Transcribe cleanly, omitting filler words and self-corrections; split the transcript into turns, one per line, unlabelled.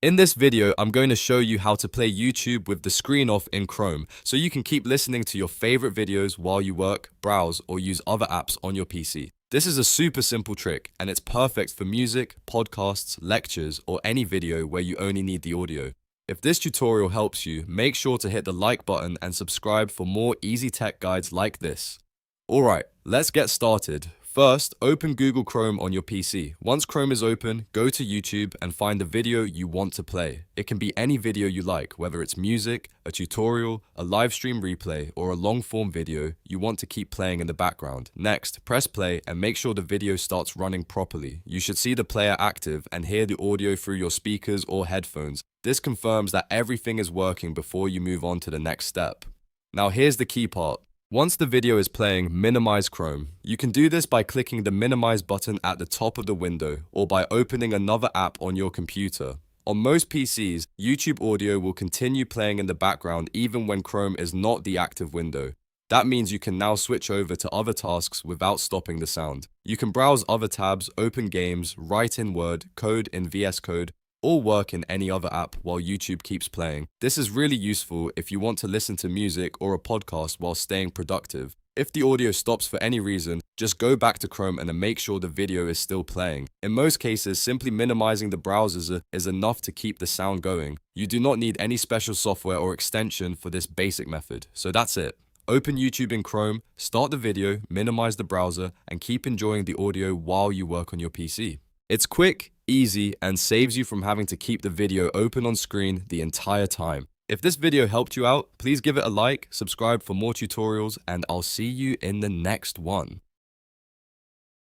In this video, I'm going to show you how to play YouTube with the screen off in Chrome, so you can keep listening to your favorite videos while you work, browse, or use other apps on your PC. This is a super simple trick, and it's perfect for music, podcasts, lectures, or any video where you only need the audio. If this tutorial helps you, make sure to hit the like button and subscribe for more easy tech guides like this. Alright, let's get started. First, open Google Chrome on your PC. Once Chrome is open, go to YouTube and find the video you want to play. It can be any video you like, whether it's music, a tutorial, a live stream replay, or a long-form video you want to keep playing in the background. Next, press play and make sure the video starts running properly. You should see the player active and hear the audio through your speakers or headphones. This confirms that everything is working before you move on to the next step. Now here's the key part. Once the video is playing, minimize Chrome. You can do this by clicking the minimize button at the top of the window or by opening another app on your computer. On most PCs, YouTube audio will continue playing in the background even when Chrome is not the active window. That means you can now switch over to other tasks without stopping the sound. You can browse other tabs, open games, write in Word, code in VS Code, or work in any other app while YouTube keeps playing. This is really useful if you want to listen to music or a podcast while staying productive. If the audio stops for any reason, just go back to Chrome and then make sure the video is still playing. In most cases, simply minimizing the browser is enough to keep the sound going. You do not need any special software or extension for this basic method. So that's it. Open YouTube in Chrome, start the video, minimize the browser, and keep enjoying the audio while you work on your PC. It's quick, easy, and saves you from having to keep the video open on screen the entire time. If this video helped you out, please give it a like, subscribe for more tutorials, and I'll see you in the next one.